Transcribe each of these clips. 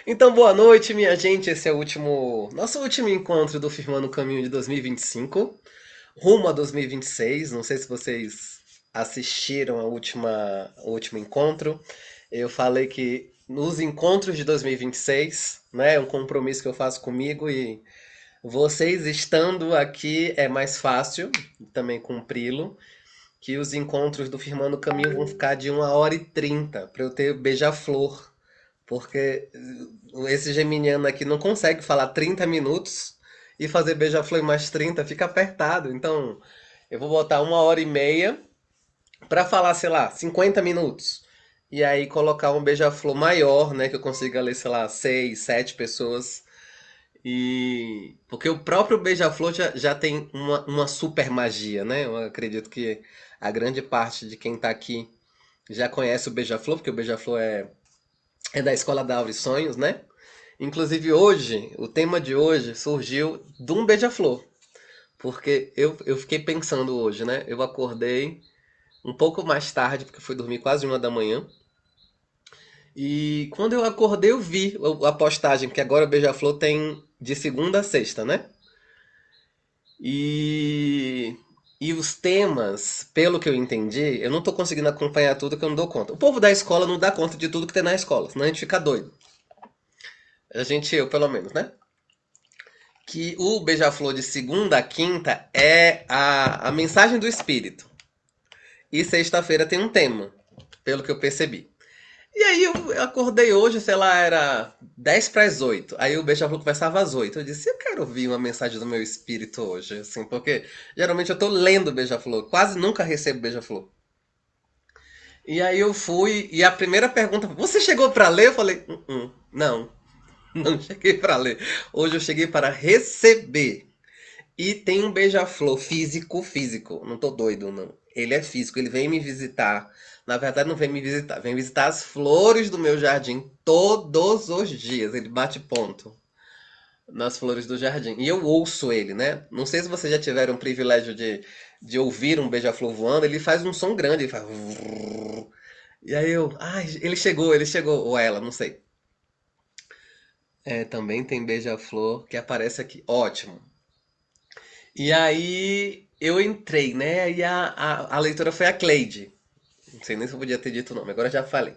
Então, boa noite, minha gente. Esse é o nosso último encontro do Firmando o Caminho de 2025, rumo a 2026. Não sei se vocês assistiram ao último encontro. Eu falei que nos encontros de 2026, né, é um compromisso que eu faço comigo e vocês estando aqui é mais fácil também cumpri-lo. Que os encontros do Firmando o Caminho vão ficar de 1h30 para eu ter beija-flor. Porque esse geminiano aqui não consegue falar 30 minutos e fazer beija-flor em mais 30, fica apertado. Então, eu vou botar 1h30 pra falar, sei lá, 50 minutos. E aí colocar um beija-flor maior, né, que eu consiga ler, sei lá, 6, 7 pessoas. E porque o próprio beija-flor já tem uma super magia, né? Eu acredito que a grande parte de quem tá aqui já conhece o beija-flor, porque o beija-flor é da Escola da Aure Sonhos, né? Inclusive hoje, o tema de hoje surgiu de um beija-flor. Porque eu fiquei pensando hoje, né? Eu acordei um pouco mais tarde, porque fui dormir quase 1h da manhã. E quando eu acordei, eu vi a postagem, que agora o Beija-Flor tem de segunda a sexta, né? E, e os temas, pelo que eu entendi, eu não tô conseguindo acompanhar tudo que eu não dou conta. O povo da escola não dá conta de tudo que tem na escola, senão a gente fica doido. A gente, eu pelo menos, né? Que o Beija-Flor de segunda a quinta é a mensagem do espírito. E sexta-feira tem um tema, pelo que eu percebi. E aí eu acordei hoje, sei lá, era 10 para as 8. Aí o Beija-Flor começava às 8. Eu disse, eu quero ouvir uma mensagem do meu espírito hoje, assim, porque geralmente eu tô lendo Beija-Flor, quase nunca recebo Beija-Flor. E aí eu fui, e a primeira pergunta, você chegou para ler? Eu falei, não, não cheguei para ler. Hoje eu cheguei para receber. E tem um beija-flor físico, físico. Não tô doido, não. Ele é físico, ele vem me visitar. Na verdade, não vem me visitar, vem visitar as flores do meu jardim todos os dias. Ele bate ponto nas flores do jardim. E eu ouço ele, né? Não sei se vocês já tiveram o privilégio de ouvir um beija-flor voando. Ele faz um som grande, ele faz. E aí eu. Ai, ele chegou, ele chegou. Ou ela, não sei. É, também tem beija-flor que aparece aqui. Ótimo. E aí eu entrei, né? E a leitora foi a Cleide. Não sei nem se eu podia ter dito o nome, agora eu já falei.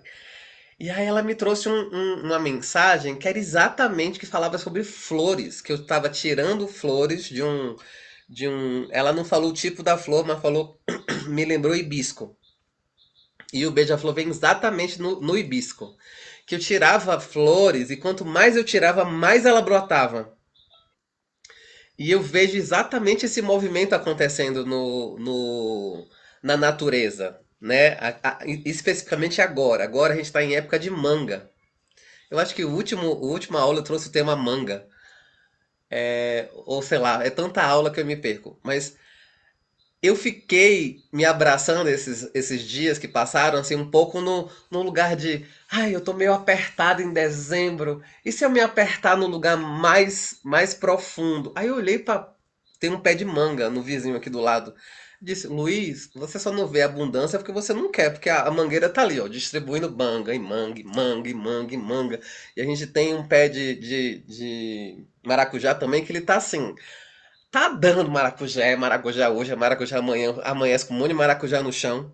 E aí ela me trouxe uma mensagem que era exatamente que falava sobre flores, que eu estava tirando flores de um. Ela não falou o tipo da flor, mas falou. Me lembrou hibisco. E o beija-flor vem exatamente no hibisco. Que eu tirava flores e quanto mais eu tirava, mais ela brotava. E eu vejo exatamente esse movimento acontecendo na natureza, né? Especificamente agora. Agora a gente está em época de manga. Eu acho que o última aula eu trouxe o tema manga. Ou sei lá, é tanta aula que eu me perco. Mas eu fiquei me abraçando esses dias que passaram, assim, um pouco no lugar de. Ai, eu tô meio apertado em dezembro. E se eu me apertar no lugar mais profundo? Aí eu olhei pra. Tem um pé de manga no vizinho aqui do lado. Disse, Luiz, você só não vê abundância porque você não quer, porque a mangueira tá ali, ó, distribuindo manga e manga, e manga, e manga, e manga. E a gente tem um pé de maracujá também que ele tá assim. Tá dando maracujá, é maracujá hoje, é maracujá amanhã, amanhece com um monte de maracujá no chão.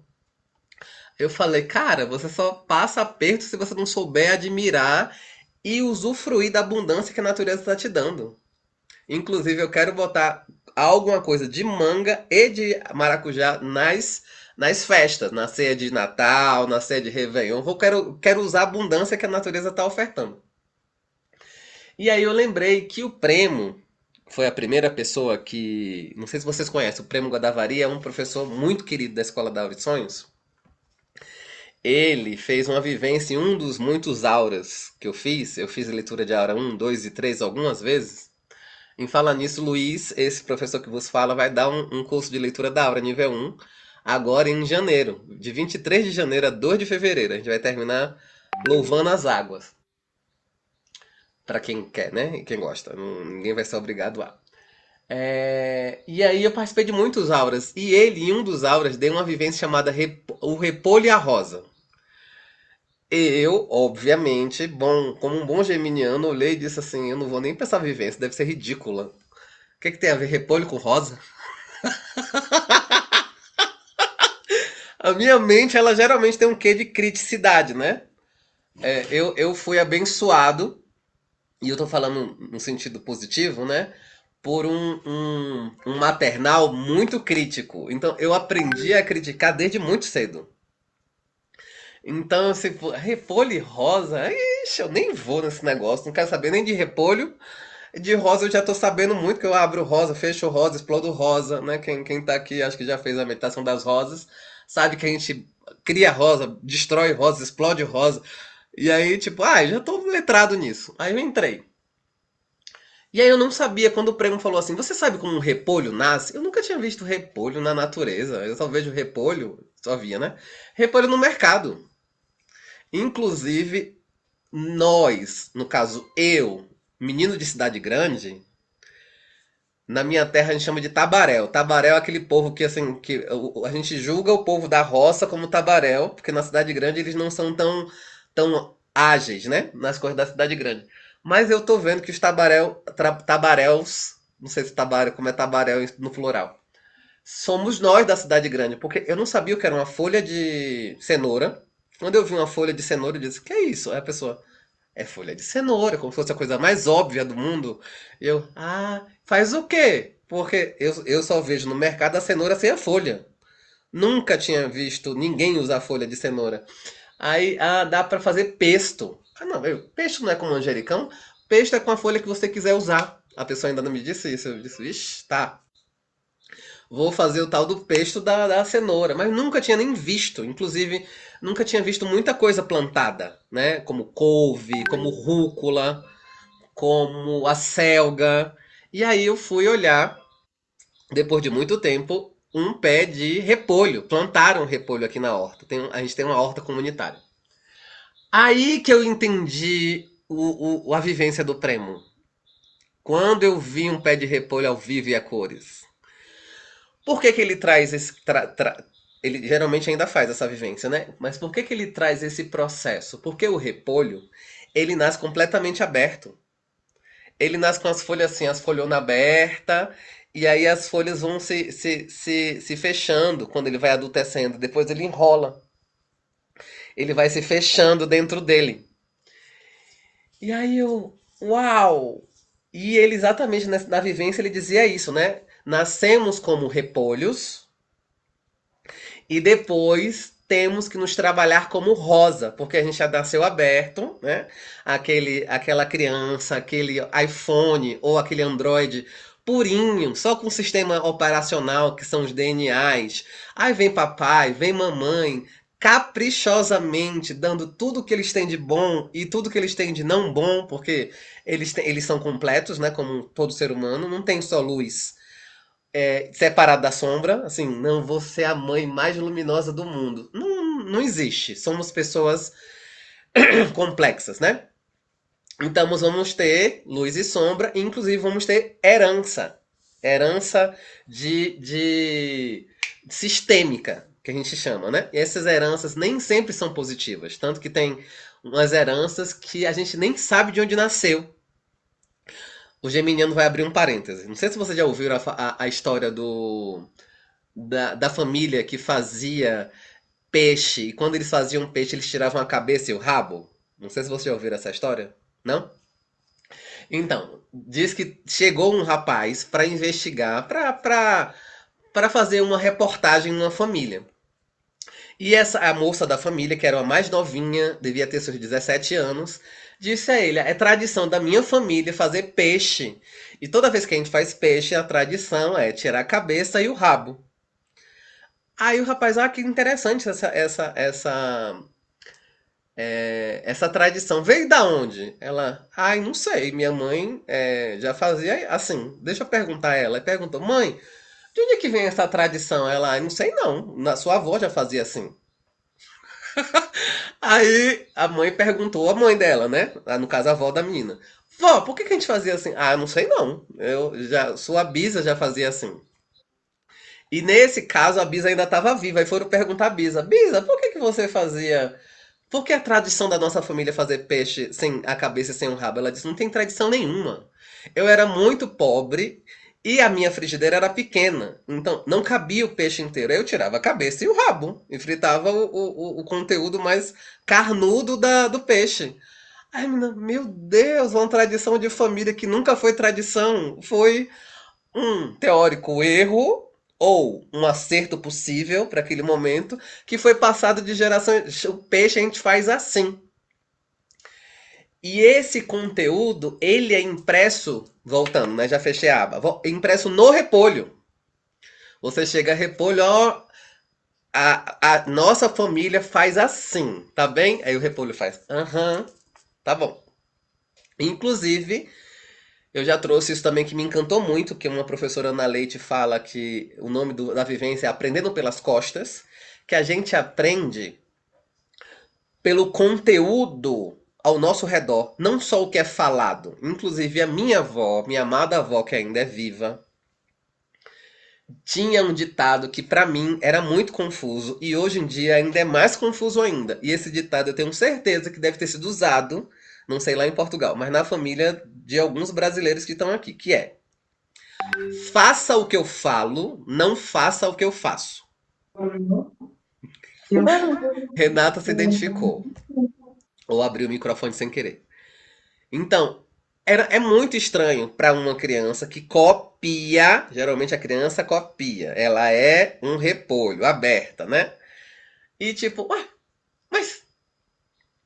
Eu falei, cara, você só passa aperto se você não souber admirar e usufruir da abundância que a natureza está te dando. Inclusive, eu quero botar alguma coisa de manga e de maracujá nas festas, na ceia de Natal, na ceia de Réveillon. Quero usar a abundância que a natureza está ofertando. E aí eu lembrei que o Premo foi a primeira pessoa que. Não sei se vocês conhecem, o Premo Guadavari é um professor muito querido da Escola da Aura de Sonhos. Ele fez uma vivência em um dos muitos auras que eu fiz. Eu fiz leitura de aura um, 2 e 3 algumas vezes. Em falar nisso, Luiz, esse professor que vos fala, vai dar um curso de leitura da aura nível um agora em janeiro, de 23 de janeiro a 2 de fevereiro. A gente vai terminar louvando as águas. Para quem quer, né? E quem gosta. Ninguém vai ser obrigado a. E aí eu participei de muitos auras. E ele, em um dos auras, deu uma vivência chamada O Repolho e a Rosa. Eu, obviamente, bom, como um bom geminiano, olhei e disse assim: eu não vou nem pensar viver, isso deve ser ridícula. O que que tem a ver repolho com rosa? A minha mente, ela geralmente tem um quê de criticidade, né? Eu fui abençoado, e eu tô falando no sentido positivo, né? Por um maternal muito crítico. Então, eu aprendi a criticar desde muito cedo. Então, se for repolho e rosa, ixi, eu nem vou nesse negócio, não quero saber nem de repolho. De rosa eu já tô sabendo muito, que eu abro rosa, fecho rosa, explodo rosa, né? Quem tá aqui, acho que já fez a meditação das rosas, sabe que a gente cria rosa, destrói rosa, explode rosa. E aí, tipo, eu já tô letrado nisso. Aí eu entrei. E aí eu não sabia quando o primo falou assim: Você sabe como um repolho nasce? Eu nunca tinha visto repolho na natureza. Eu só vejo repolho, só via, né? Repolho no mercado. Inclusive, nós, no caso eu, menino de cidade grande, na minha terra a gente chama de tabaréu. Tabaréu é aquele povo que assim, que a gente julga o povo da roça como tabaréu, porque na cidade grande eles não são tão ágeis, né? Nas coisas da cidade grande. Mas eu tô vendo que os tabaréus, não sei se tabaréu, como é tabaréu no plural, somos nós da cidade grande, porque eu não sabia o que era uma folha de cenoura. Quando eu vi uma folha de cenoura, eu disse: Que é isso? Aí a pessoa: É folha de cenoura, como se fosse a coisa mais óbvia do mundo. Eu, faz o quê? Porque eu só vejo no mercado a cenoura sem a folha. Nunca tinha visto ninguém usar folha de cenoura. Aí, dá pra fazer pesto. Não, pesto não é com manjericão? Pesto é com a folha que você quiser usar. A pessoa ainda não me disse isso. Eu disse: Ixi, tá. Vou fazer o tal do pesto da cenoura, mas nunca tinha nem visto. Inclusive, nunca tinha visto muita coisa plantada, né? Como couve, como rúcula, como a selga. E aí eu fui olhar, depois de muito tempo, um pé de repolho. Plantaram repolho aqui na horta. A gente tem uma horta comunitária. Aí que eu entendi a vivência do prêmio. Quando eu vi um pé de repolho ao vivo e a cores. Por que que ele traz ele geralmente ainda faz essa vivência, né? Mas por que que ele traz esse processo? Porque o repolho, ele nasce completamente aberto. Ele nasce com as folhas assim, as folhonas abertas, e aí as folhas vão se fechando quando ele vai adultecendo. Depois ele enrola. Ele vai se fechando dentro dele. E aí eu, uau! E ele exatamente na vivência ele dizia isso, né? Nascemos como repolhos, e depois temos que nos trabalhar como rosa, porque a gente já nasceu aberto, né? Aquela criança, aquele iPhone ou aquele Android purinho, só com sistema operacional, que são os DNAs. Aí vem papai, vem mamãe, caprichosamente dando tudo que eles têm de bom e tudo que eles têm de não bom, porque eles são completos, né? Como todo ser humano, não tem só luz separado da sombra, assim, não vou ser a mãe mais luminosa do mundo. Não, não existe. Somos pessoas complexas, né? Então vamos ter luz e sombra, e inclusive vamos ter herança. Herança de sistêmica, que a gente chama, né? E essas heranças nem sempre são positivas. Tanto que tem umas heranças que a gente nem sabe de onde nasceu. O Geminiano vai abrir um parêntese. Não sei se você já ouviu a história da família que fazia peixe, e quando eles faziam peixe, eles tiravam a cabeça e o rabo. Não sei se você já ouviu essa história. Não? Então, diz que chegou um rapaz para investigar, para fazer uma reportagem numa família. E a moça da família, que era a mais novinha, devia ter seus 17 anos, disse a ele: É tradição da minha família fazer peixe. E toda vez que a gente faz peixe, a tradição é tirar a cabeça e o rabo. Aí o rapaz: que interessante essa tradição. Veio da onde? Ela: Não sei. Minha mãe já fazia assim. Deixa eu perguntar a ela. E perguntou: Mãe, de onde é que vem essa tradição? Ela: Não sei não. Na sua avó já fazia assim. Aí a mãe perguntou à mãe dela, né? No caso, a avó da menina. Vó, por que que a gente fazia assim? Não sei não. Sua bisa já fazia assim. E nesse caso, a bisa ainda estava viva. Aí foram perguntar a bisa: Bisa, por que que você fazia? Por que a tradição da nossa família é fazer peixe sem a cabeça e sem o rabo? Ela disse, não tem tradição nenhuma. Eu era muito pobre e a minha frigideira era pequena. Então, não cabia o peixe inteiro. Aí eu tirava a cabeça e o rabo. E fritava o conteúdo mais carnudo do peixe. Ai, menina, meu Deus, uma tradição de família que nunca foi tradição. Foi um teórico erro ou um acerto possível para aquele momento que foi passado de geração. O peixe a gente faz assim. E esse conteúdo, ele é impresso, voltando, né? Já fechei a aba. Impresso no repolho. Você chega a repolho, ó, a nossa família faz assim, tá bem? Aí o repolho faz, aham, tá bom. Inclusive, eu já trouxe isso também que me encantou muito, que uma professora Ana Leite fala que o nome da vivência é Aprendendo pelas Costas, que a gente aprende pelo conteúdo ao nosso redor, não só o que é falado. Inclusive a minha avó, minha amada avó que ainda é viva, tinha um ditado que pra mim era muito confuso e hoje em dia ainda é mais confuso ainda. E esse ditado eu tenho certeza que deve ter sido usado, não sei lá em Portugal, mas na família de alguns brasileiros que estão aqui, que é: faça o que eu falo, não faça o que eu faço. Renata se identificou ou abriu o microfone sem querer. Então, é muito estranho para uma criança que copia. Geralmente a criança copia. Ela é um repolho, aberta, né? E tipo, ué, mas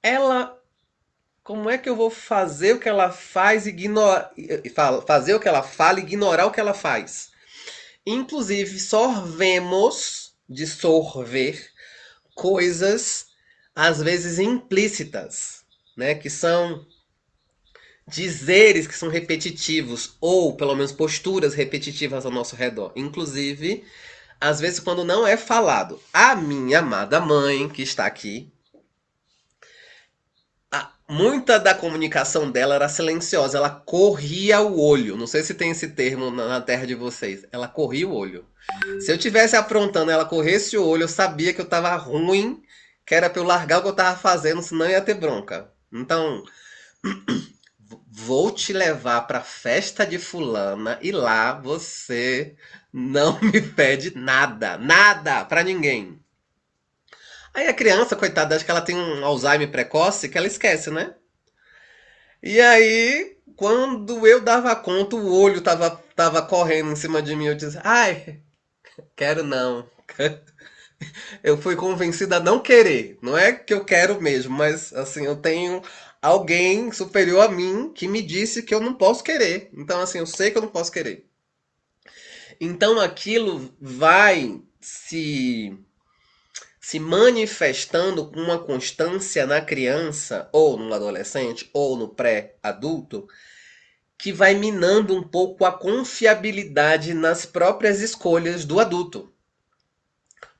ela. Como é que eu vou fazer o que ela faz, fazer o que ela fala e ignorar o que ela faz? Inclusive, sorvemos de sorver coisas, às vezes implícitas, né? Que são dizeres que são repetitivos, ou pelo menos posturas repetitivas ao nosso redor. Inclusive, às vezes, quando não é falado. A minha amada mãe, que está aqui, muita da comunicação dela era silenciosa. Ela corria o olho. Não sei se tem esse termo na terra de vocês. Ela corria o olho. Se eu tivesse aprontando, ela corresse o olho, eu sabia que eu tava ruim, que era pra eu largar o que eu tava fazendo, senão ia ter bronca. Então, vou te levar pra festa de fulana e lá você não me pede nada, nada pra ninguém. Aí a criança, coitada, acho que ela tem um Alzheimer precoce que ela esquece, né? E aí, quando eu dava conta, o olho tava correndo em cima de mim. Eu disse, ai, quero não. Eu fui convencida a não querer. Não é que eu quero mesmo, mas assim, eu tenho alguém superior a mim que me disse que eu não posso querer. Então, assim, eu sei que eu não posso querer. Então aquilo vai se manifestando com uma constância na criança, ou no adolescente, ou no pré-adulto, que vai minando um pouco a confiabilidade nas próprias escolhas do adulto.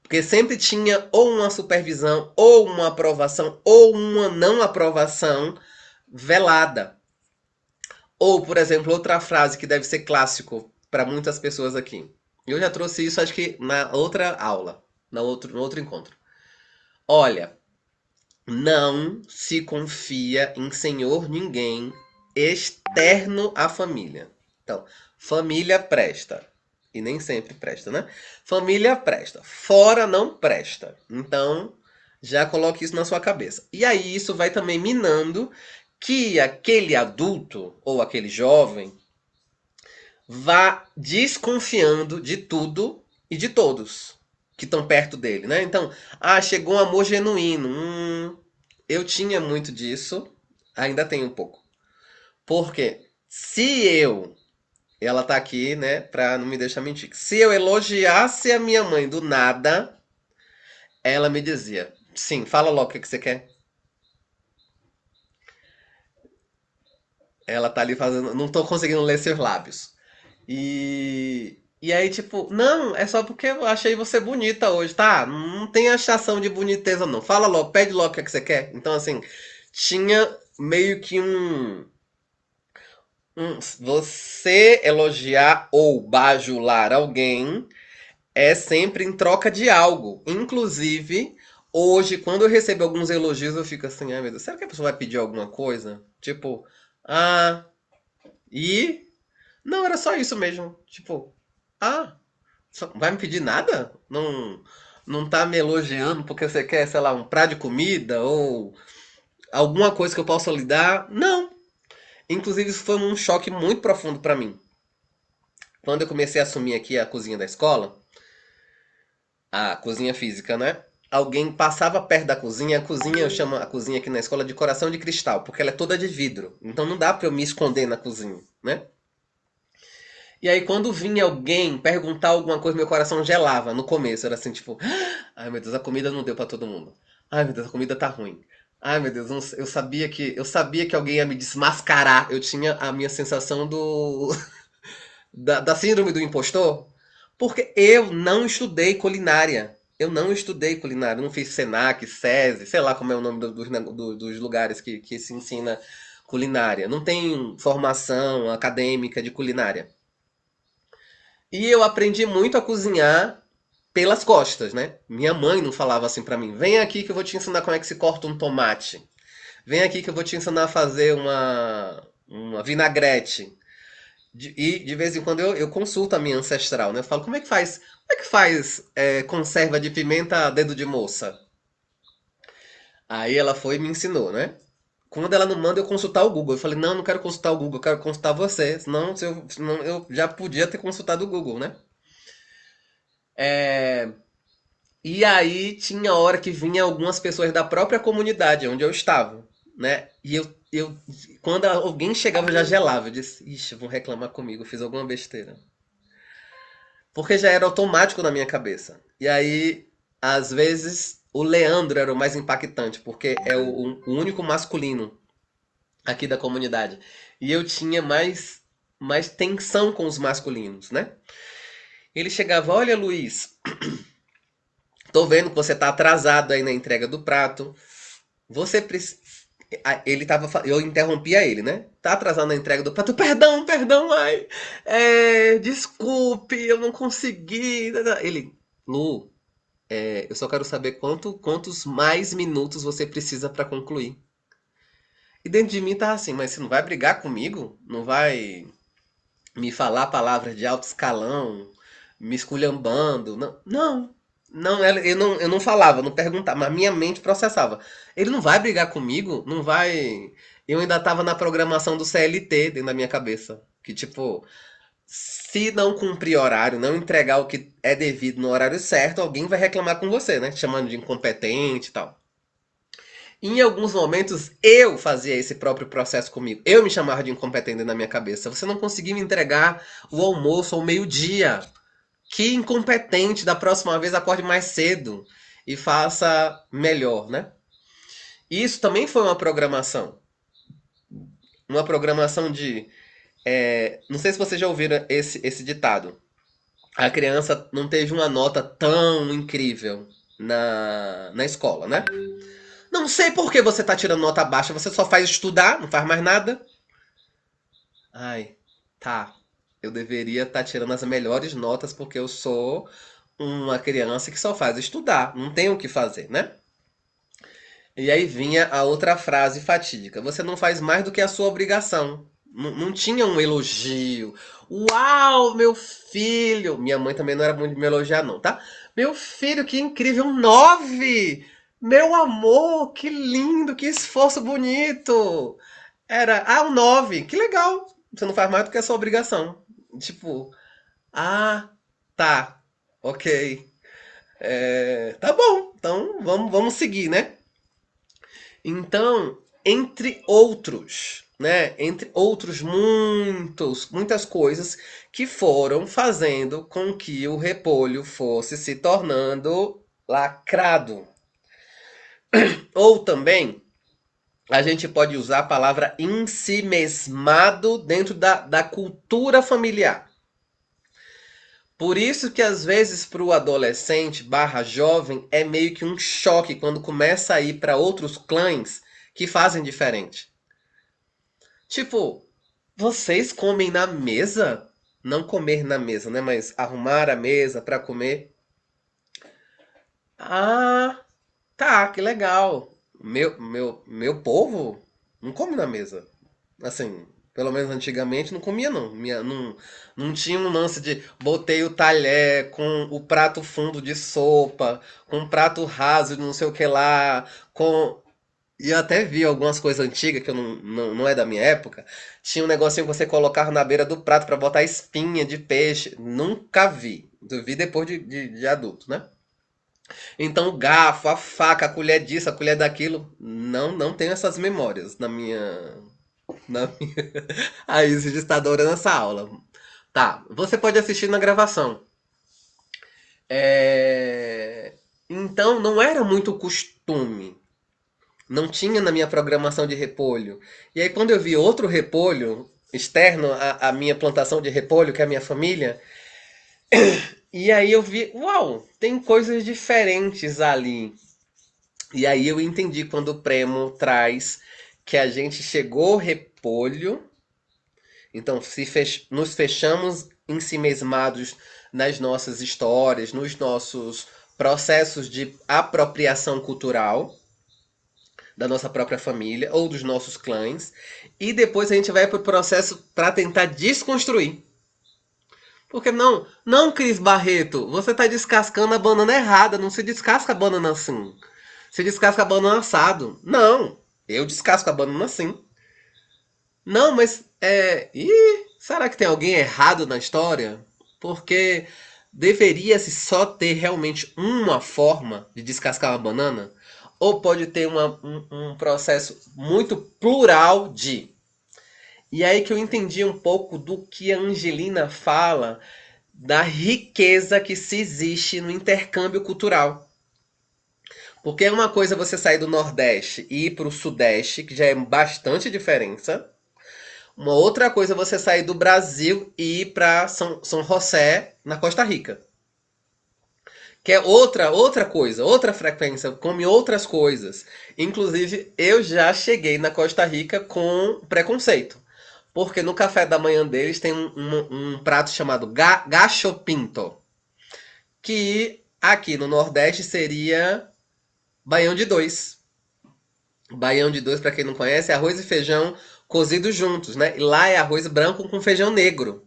Porque sempre tinha ou uma supervisão, ou uma aprovação, ou uma não aprovação velada. Ou, por exemplo, outra frase que deve ser clássico para muitas pessoas aqui. Eu já trouxe isso, acho que na outra aula, no outro encontro. Olha, não se confia em senhor ninguém externo à família. Então, família presta. E nem sempre presta, né? Família presta. Fora não presta. Então, já coloque isso na sua cabeça. E aí, isso vai também minando que aquele adulto ou aquele jovem vá desconfiando de tudo e de todos que estão perto dele, né? Então, chegou um amor genuíno. Eu tinha muito disso, ainda tenho um pouco. Porque se eu, ela tá aqui, né, pra não me deixar mentir. Se eu elogiasse a minha mãe do nada, ela me dizia: sim, fala logo o que você quer. Ela tá ali fazendo. Não tô conseguindo ler seus lábios. E aí, tipo, não, é só porque eu achei você bonita hoje, tá? Não tem achação de boniteza, não. Fala logo, pede logo o que é que você quer. Então, assim, tinha meio que você elogiar ou bajular alguém é sempre em troca de algo. Inclusive, Hoje, quando eu recebo alguns elogios, eu fico assim, ai meu Deus, será que a pessoa vai pedir alguma coisa? Tipo, ah, e? Não, era só isso mesmo. Tipo, ah, vai me pedir nada? Não, não tá me elogiando porque você quer, sei lá, um prato de comida ou alguma coisa que eu possa lhe dar? Não. Inclusive, isso foi um choque muito profundo pra mim. Quando eu comecei a assumir aqui a cozinha da escola, a cozinha física, né? Alguém passava perto da cozinha, a cozinha, eu chamo a cozinha aqui na escola de coração de cristal, porque ela é toda de vidro. Então não dá pra eu me esconder na cozinha, né? E aí quando vinha alguém perguntar alguma coisa, meu coração gelava no começo. Era assim, tipo, ai meu Deus, a comida não deu pra todo mundo. Ai meu Deus, a comida tá ruim. Ai meu Deus, eu sabia que alguém ia me desmascarar. Eu tinha a minha sensação da síndrome do impostor, porque eu não estudei culinária. Eu não estudei culinária, eu não fiz Senac, SESI, sei lá como é o nome dos lugares que se ensina culinária. Não tem formação acadêmica de culinária. E eu aprendi muito a cozinhar pelas costas, né? Minha mãe não falava assim pra mim: vem aqui que eu vou te ensinar como é que se corta um tomate. Vem aqui que eu vou te ensinar a fazer uma vinagrete. E de vez em quando eu consulto a minha ancestral, né? Eu falo, como é que faz conserva de pimenta a dedo de moça? Aí ela foi e me ensinou, né? Quando ela não manda eu consultar o Google. Eu falei, não, não quero consultar o Google, eu quero consultar você. Senão eu já podia ter consultado o Google, né? É, E aí tinha hora que vinha algumas pessoas da própria comunidade onde eu estava, né? E quando alguém chegava eu já gelava. Eu disse, ixi, vão reclamar comigo, eu fiz alguma besteira. Porque já era automático na minha cabeça. E aí, às vezes, o Leandro era o mais impactante, porque é o único masculino aqui da comunidade. E eu tinha mais tensão com os masculinos, né? Ele chegava, olha, Luiz, tô vendo que você tá atrasado aí na entrega do prato. Você precisa. Eu interrompia ele, né? Tá atrasado na entrega do prato. Perdão, perdão, ai. Desculpe, eu não consegui. Ele, Lu, eu só quero saber quantos mais minutos você precisa pra concluir. E dentro de mim tá assim, mas você não vai brigar comigo? Não vai me falar palavras de alto escalão, me esculhambando? Não, não. Não, eu não falava, não perguntava, mas minha mente processava. Ele não vai brigar comigo? Não vai. Eu ainda tava na programação do CLT dentro da minha cabeça. Que tipo, se não cumprir horário, não entregar o que é devido no horário certo, alguém vai reclamar com você, né? Chamando de incompetente e tal. Em alguns momentos eu fazia esse próprio processo comigo. Eu me chamava de incompetente na minha cabeça. Você não conseguiu me entregar o almoço ao meio-dia. Que incompetente! Da próxima vez acorde mais cedo e faça melhor, né? Isso também foi uma programação. Uma programação de. Não sei se vocês já ouviram esse ditado. A criança não teve uma nota tão incrível na escola, né? Não sei por que você tá tirando nota baixa, você só faz estudar, não faz mais nada. Ai, tá. Eu deveria estar tirando as melhores notas porque eu sou uma criança que só faz estudar, não tem o que fazer, né? E aí vinha a outra frase fatídica: você não faz mais do que a sua obrigação. Não tinha um elogio. Uau, meu filho! Minha mãe também não era muito de me elogiar, não, tá? Meu filho, que incrível! 9! Meu amor, que lindo, que esforço bonito! Um 9, que legal! Você não faz mais do que a sua obrigação. Tipo, ah, tá, ok. Tá bom, então vamos seguir, né? Então, entre outros, né? Entre outros muitas coisas que foram fazendo com que o repolho fosse se tornando lacrado. Ou também, a gente pode usar a palavra ensimesmado dentro da cultura familiar. Por isso que às vezes para o adolescente barra jovem é meio que um choque quando começa a ir para outros clãs que fazem diferente. Tipo, vocês comem na mesa? Não comer na mesa, né? Mas arrumar a mesa para comer. Ah, Tá, que legal. Meu povo não come na mesa. Assim, pelo menos antigamente não comia não. Não tinha um lance de botei o talher com o prato fundo de sopa, com o prato raso de não sei o que lá, com... E eu até vi algumas coisas antigas que eu não é da minha época. Tinha um negocinho que você colocava na beira do prato pra botar espinha de peixe. Nunca vi. Eu vi depois de adulto, né? Então, o garfo, a faca, a colher disso, a colher daquilo, não tenho essas memórias na minha. A Isis está adorando essa aula. Tá, você pode assistir na gravação. Então, não era muito costume. Não tinha na minha programação de repolho. E aí, quando eu vi outro repolho externo à minha plantação de repolho, que é a minha família, e aí eu vi, uau, tem coisas diferentes ali. E aí eu entendi quando o Premo traz que a gente chegou repolho, então nos fechamos em si mesmados nas nossas histórias, nos nossos processos de apropriação cultural da nossa própria família ou dos nossos clãs, e depois a gente vai para o processo para tentar desconstruir. Porque não, Cris Barreto, você está descascando a banana errada, não se descasca a banana assim. Se descasca a banana assado. Não, eu descasco a banana assim. Não, mas será que tem alguém errado na história? Porque deveria-se só ter realmente uma forma de descascar uma banana? Ou pode ter um processo muito plural de. E aí que eu entendi um pouco do que a Angelina fala da riqueza que se existe no intercâmbio cultural. Porque é uma coisa você sair do Nordeste e ir para o Sudeste, que já é bastante diferença. Uma outra coisa é você sair do Brasil e ir para São José, na Costa Rica. Que é outra coisa, outra frequência, come outras coisas. Inclusive, eu já cheguei na Costa Rica com preconceito. Porque no café da manhã deles tem um prato chamado gacho pinto. Que aqui no Nordeste seria baião de dois. Baião de dois, para quem não conhece, é arroz e feijão cozidos juntos, né? E lá é arroz branco com feijão negro.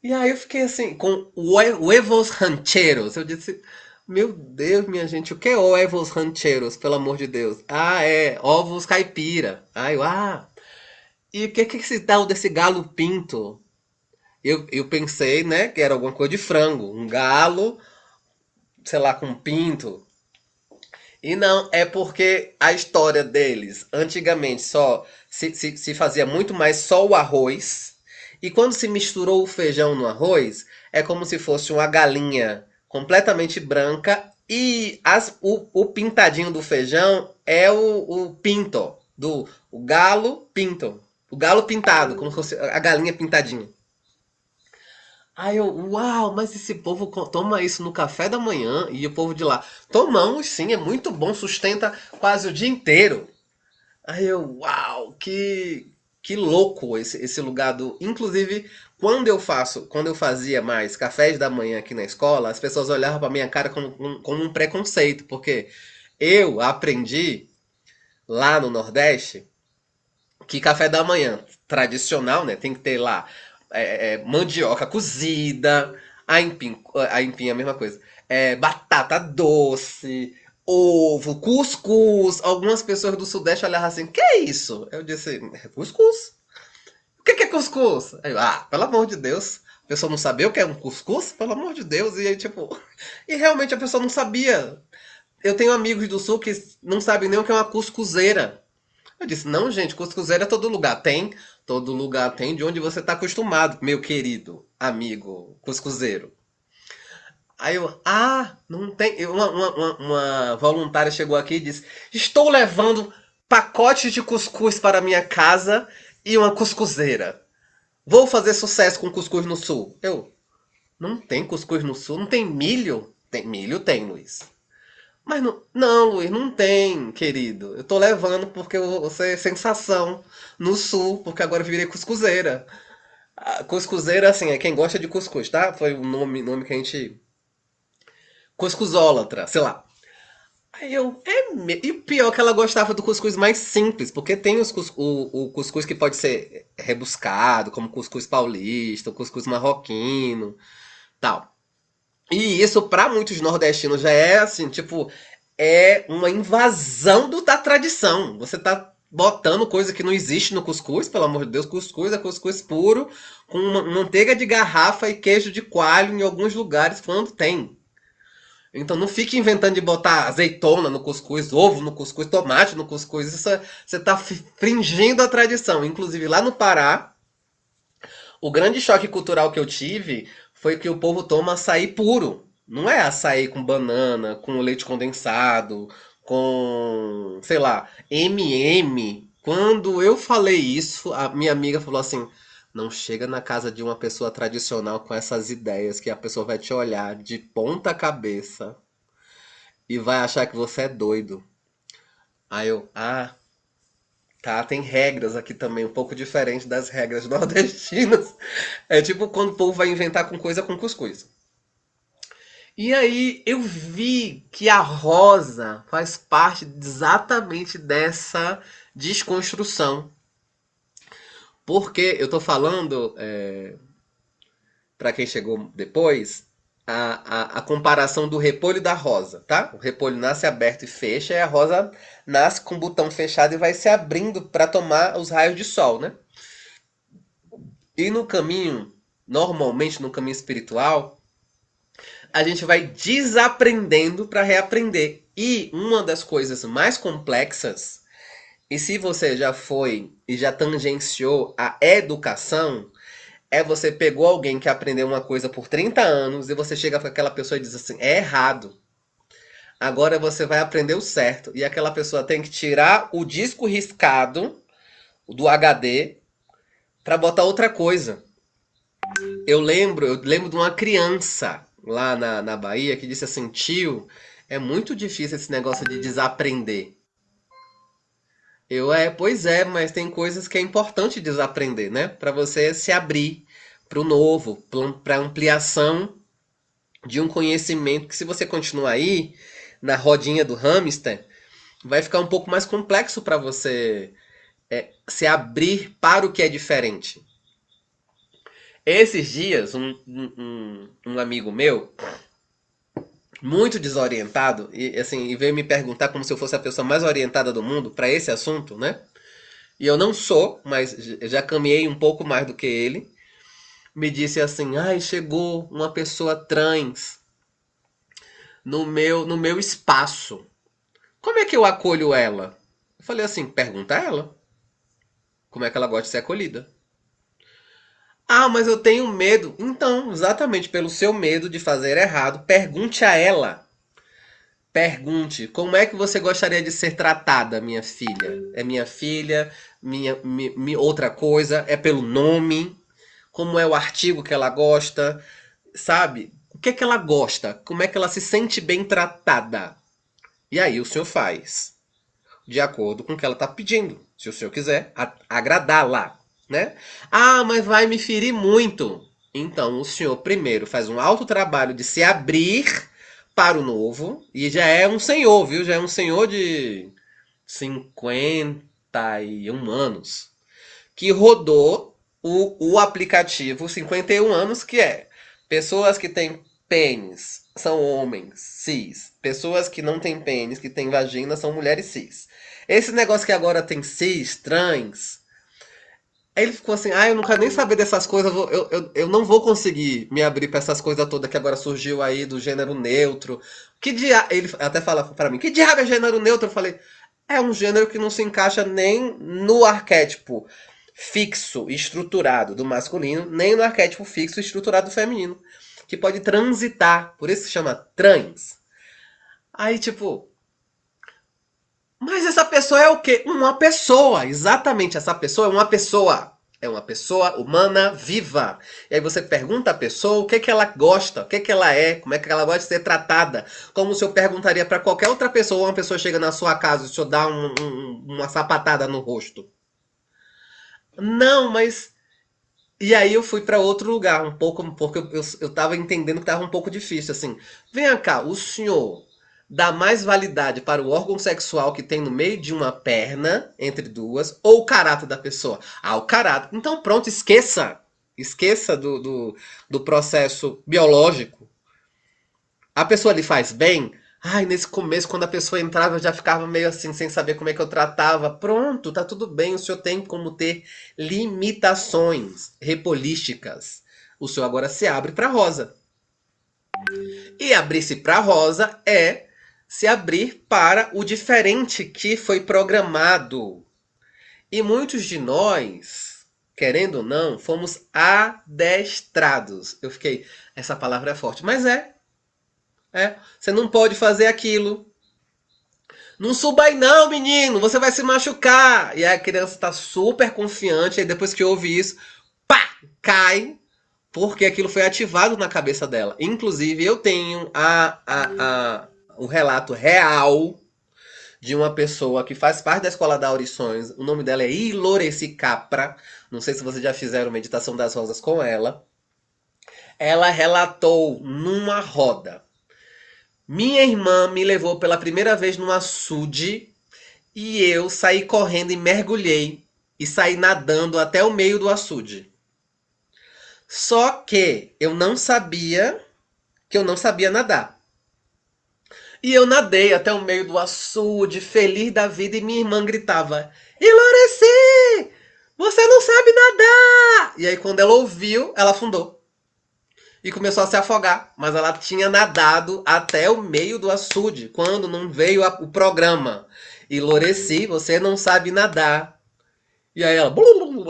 E aí eu fiquei assim, com huevos rancheros. Eu disse, meu Deus, minha gente, o que é huevos rancheros, pelo amor de Deus? Ah, é, ovos caipira. E o que se tal desse galo pinto? Eu pensei, né, que era alguma coisa de frango. Um galo, sei lá, com pinto. E não, é porque a história deles, antigamente só se fazia muito mais só o arroz. E quando se misturou o feijão no arroz, é como se fosse uma galinha completamente branca e o pintadinho do feijão é o pinto, o galo pinto. O galo pintado, como se fosse a galinha pintadinha. Aí eu, uau, mas esse povo toma isso no café da manhã e o povo de lá, tomamos sim, é muito bom, sustenta quase o dia inteiro. Aí eu, uau, que louco esse lugar do. Inclusive, quando eu fazia mais cafés da manhã aqui na escola, as pessoas olhavam pra minha cara como um preconceito, porque eu aprendi lá no Nordeste que café da manhã tradicional, né? Tem que ter lá mandioca cozida, aipim é a mesma coisa. Batata doce, ovo, cuscuz. Algumas pessoas do Sudeste olhavam assim, que é isso? Eu disse, é cuscuz. O que é cuscuz? Aí eu, pelo amor de Deus. A pessoa não sabia o que é um cuscuz? Pelo amor de Deus. E aí, tipo... E realmente a pessoa não sabia. Eu tenho amigos do Sul que não sabem nem o que é uma cuscuzeira. Eu disse, não, gente, cuscuzeira é todo lugar. Tem, todo lugar tem de onde você está acostumado, meu querido amigo cuscuzeiro. Aí eu, não tem. Uma voluntária chegou aqui e disse: estou levando pacotes de cuscuz para minha casa e uma cuscuzeira. Vou fazer sucesso com cuscuz no sul. Eu, não tem cuscuz no sul? Não tem milho? Tem milho, tem, Luiz. Mas não, Luiz, não tem, querido. Eu tô levando porque eu vou ser sensação no sul, porque agora eu virei cuscuzeira. Cuscuzeira, assim, é quem gosta de cuscuz, tá? Foi o nome que a gente. Cuscuzólatra, sei lá. E o pior é que ela gostava do cuscuz mais simples, porque tem o cuscuz que pode ser rebuscado, como cuscuz paulista, o cuscuz marroquino, tal. E isso, pra muitos nordestinos, já é assim, tipo, é uma invasão da tradição. Você tá botando coisa que não existe no cuscuz, pelo amor de Deus, cuscuz é cuscuz puro, com manteiga de garrafa e queijo de coalho em alguns lugares, quando tem. Então não fique inventando de botar azeitona no cuscuz, ovo no cuscuz, tomate no cuscuz. Você está fingindo a tradição. Inclusive lá no Pará, o grande choque cultural que eu tive foi que o povo toma açaí puro. Não é açaí com banana, com leite condensado, com, sei lá, M&M. Quando eu falei isso, a minha amiga falou assim: não chega na casa de uma pessoa tradicional com essas ideias que a pessoa vai te olhar de ponta cabeça e vai achar que você é doido. Aí eu, tá, tem regras aqui também, um pouco diferente das regras nordestinas. É tipo quando o povo vai inventar com coisa com cuscuz. E aí eu vi que a rosa faz parte exatamente dessa desconstrução. Porque eu tô falando, para quem chegou depois, a comparação do repolho e da rosa, tá? O repolho nasce aberto e fecha, e a rosa nasce com o botão fechado e vai se abrindo para tomar os raios de sol, né? E no caminho, normalmente no caminho espiritual, a gente vai desaprendendo para reaprender. E uma das coisas mais complexas, e se você já foi e já tangenciou a educação, é você pegou alguém que aprendeu uma coisa por 30 anos e você chega para aquela pessoa e diz assim: é errado. Agora você vai aprender o certo. E aquela pessoa tem que tirar o disco riscado do HD para botar outra coisa. Eu lembro de uma criança lá na Bahia que disse assim: tio, é muito difícil esse negócio de desaprender. Pois é, mas tem coisas que é importante desaprender, né? Para você se abrir para o novo, para ampliação de um conhecimento que, se você continuar aí na rodinha do hamster, vai ficar um pouco mais complexo para você se abrir para o que é diferente. Esses dias, um amigo meu, muito desorientado, e assim, e veio me perguntar como se eu fosse a pessoa mais orientada do mundo para esse assunto, né? E eu não sou, mas já caminhei um pouco mais do que ele. Me disse assim: ai, chegou uma pessoa trans no meu espaço. Como é que eu acolho ela? Eu falei assim: pergunta a ela. Como é que ela gosta de ser acolhida? Ah, mas eu tenho medo. Então, exatamente pelo seu medo de fazer errado, pergunte a ela. Pergunte, como é que você gostaria de ser tratada, minha filha? É minha filha, outra coisa, é pelo nome, como é o artigo que ela gosta, sabe? O que é que ela gosta? Como é que ela se sente bem tratada? E aí o senhor faz, de acordo com o que ela está pedindo, se o senhor quiser agradá-la, né? Ah, mas vai me ferir muito. Então o senhor primeiro faz um alto trabalho de se abrir para o novo, e já é um senhor, viu? Já é um senhor de 51 anos, que rodou o aplicativo 51 anos, que é pessoas que têm pênis são homens cis, pessoas que não têm pênis, que têm vagina, são mulheres cis. Esse negócio que agora tem cis, trans, aí ele ficou assim: eu não quero nem saber dessas coisas, eu não vou conseguir me abrir pra essas coisas todas que agora surgiu aí do gênero neutro. Ele até fala pra mim: que diabo é gênero neutro? Eu falei: é um gênero que não se encaixa nem no arquétipo fixo e estruturado do masculino, nem no arquétipo fixo e estruturado do feminino, que pode transitar, por isso se chama trans. Aí, tipo, mas essa pessoa é o quê? Uma pessoa. Exatamente, essa pessoa é uma pessoa. É uma pessoa humana viva. E aí você pergunta à pessoa o que é que ela gosta, o que é que ela é, como é que ela gosta de ser tratada. Como se eu perguntaria para qualquer outra pessoa, uma pessoa chega na sua casa e o senhor dá uma sapatada no rosto. Não, mas. E aí eu fui para outro lugar, um pouco, porque eu tava entendendo que tava um pouco difícil, assim. Venha cá, o senhor dá mais validade para o órgão sexual que tem no meio de uma perna, entre duas, ou o caráter da pessoa? Ah, o caráter. Então pronto, esqueça. Esqueça do processo biológico. A pessoa lhe faz bem? Ai, nesse começo, quando a pessoa entrava, eu já ficava meio assim, sem saber como é que eu tratava. Pronto, tá tudo bem. O senhor tem como ter limitações repolísticas. O senhor agora se abre para rosa. E abrir-se para rosa é se abrir para o diferente que foi programado. E muitos de nós, querendo ou não, fomos adestrados. Eu fiquei, essa palavra é forte, mas é. Você não pode fazer aquilo. Não suba aí não, menino, você vai se machucar. E aí a criança tá super confiante, aí depois que ouve isso, pá, cai, porque aquilo foi ativado na cabeça dela. Inclusive, eu tenho o relato real de uma pessoa que faz parte da Escola da Audições. O nome dela é Iloreci Capra. Não sei se vocês já fizeram Meditação das Rosas com ela. Ela relatou numa roda. Minha irmã me levou pela primeira vez num açude e eu saí correndo e mergulhei e saí nadando até o meio do açude. Só que eu não sabia que eu não sabia nadar. E eu nadei até o meio do açude, feliz da vida, e minha irmã gritava: Iloreci! Você não sabe nadar! E aí, quando ela ouviu, ela afundou. E começou a se afogar. Mas ela tinha nadado até o meio do açude, quando não veio o programa. Iloreci, você não sabe nadar. E aí ela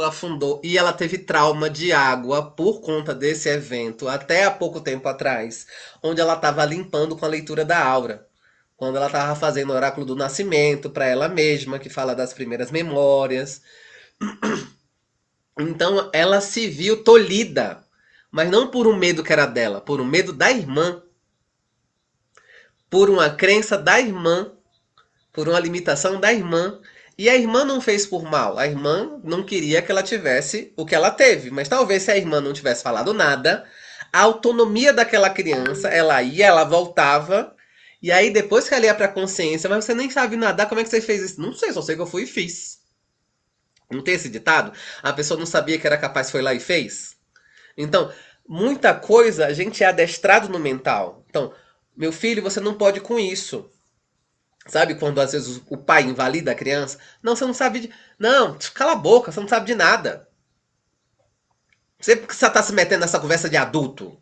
afundou. E ela teve trauma de água por conta desse evento, até há pouco tempo atrás, onde ela estava limpando com a leitura da aura. Quando ela estava fazendo o oráculo do nascimento para ela mesma, que fala das primeiras memórias. Então ela se viu tolhida, mas não por um medo que era dela, por um medo da irmã, por uma crença da irmã, por uma limitação da irmã. E a irmã não fez por mal. A irmã não queria que ela tivesse o que ela teve. Mas talvez se a irmã não tivesse falado nada, a autonomia daquela criança, ela ia, ela voltava. E aí depois que ela ia pra consciência, mas você nem sabe nadar, como é que você fez isso? Não sei, só sei que eu fui e fiz. Não tem esse ditado? A pessoa não sabia que era capaz, foi lá e fez? Então, muita coisa a gente é adestrado no mental. Então, meu filho, você não pode com isso. Sabe quando às vezes o pai invalida a criança? Não, você não sabe de. Não, cala a boca, você não sabe de nada. Você está se metendo nessa conversa de adulto.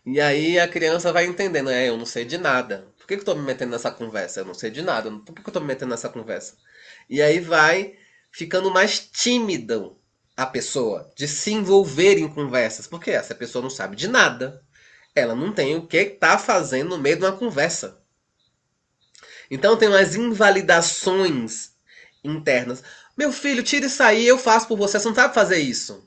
E aí a criança vai entendendo, eu não sei de nada. Por que eu estou me metendo nessa conversa? Eu não sei de nada. Por que eu estou me metendo nessa conversa? E aí vai ficando mais tímido a pessoa de se envolver em conversas. Porque essa pessoa não sabe de nada. Ela não tem o que está fazendo no meio de uma conversa. Então tem umas invalidações internas. Meu filho, tira isso aí, eu faço por você. Você não sabe fazer isso.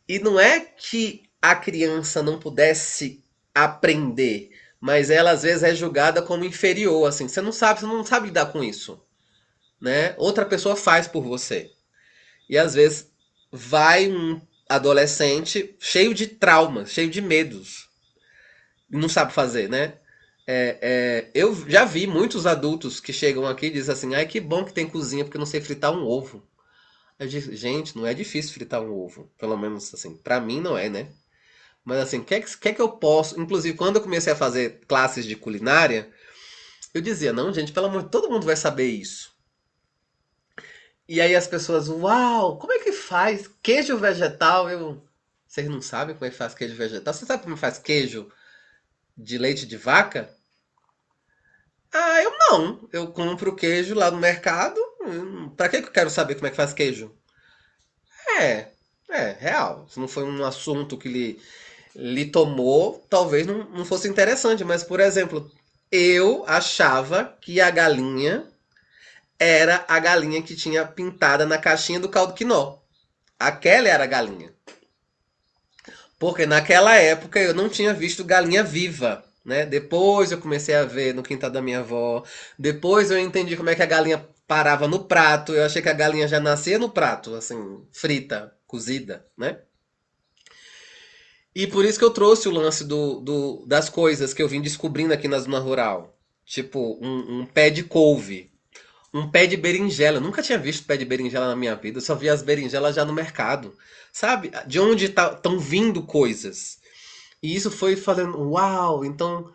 E não é que a criança não pudesse aprender, mas ela às vezes é julgada como inferior, assim. Você não sabe lidar com isso, né? Outra pessoa faz por você. E às vezes vai um adolescente cheio de traumas, cheio de medos, e não sabe fazer, né? Eu já vi muitos adultos que chegam aqui e dizem assim: ai, que bom que tem cozinha porque eu não sei fritar um ovo. Eu digo, gente, não é difícil fritar um ovo. Pelo menos assim, pra mim não é, né? Mas assim, o que é que eu posso. Inclusive, quando eu comecei a fazer classes de culinária, eu dizia: não, gente, pelo amor de Deus, todo mundo vai saber isso. E aí as pessoas, uau, como é que faz queijo vegetal? Vocês não sabem como é que faz queijo vegetal? Você sabe como faz queijo de leite de vaca? Ah, eu não. Eu compro queijo lá no mercado. Pra que eu quero saber como é que faz queijo? É, real. Se não foi um assunto que lhe tomou, talvez não fosse interessante. Mas, por exemplo, eu achava que a galinha era a galinha que tinha pintada na caixinha do caldo quinó. Aquela era a galinha. Porque naquela época eu não tinha visto galinha viva, né? Depois eu comecei a ver no quintal da minha avó. Depois eu entendi como é que a galinha parava no prato. Eu achei que a galinha já nascia no prato, assim, frita, cozida, né? E por isso que eu trouxe o lance das coisas que eu vim descobrindo aqui na zona rural. Tipo, um pé de couve. Um pé de berinjela. Eu nunca tinha visto pé de berinjela na minha vida. Eu só via as berinjelas já no mercado. Sabe? De onde estão vindo coisas. E isso foi falando, uau, então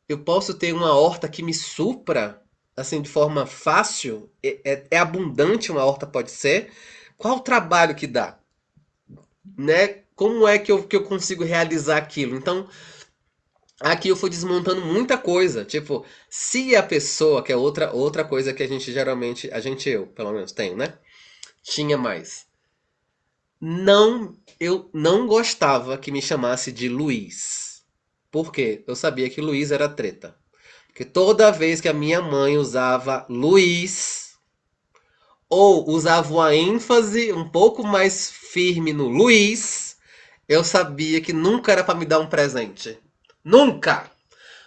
eu posso ter uma horta que me supra, assim, de forma fácil? É abundante uma horta, pode ser? Qual o trabalho que dá? Né? Como é que eu consigo realizar aquilo? Então, aqui eu fui desmontando muita coisa. Tipo, se a pessoa, que é outra coisa que a gente geralmente, eu, pelo menos, tenho, né? Tinha mais. Não, eu não gostava que me chamasse de Luiz. Por quê? Eu sabia que Luiz era treta. Porque toda vez que a minha mãe usava Luiz, ou usava uma ênfase um pouco mais firme no Luiz, eu sabia que nunca era para me dar um presente. Nunca!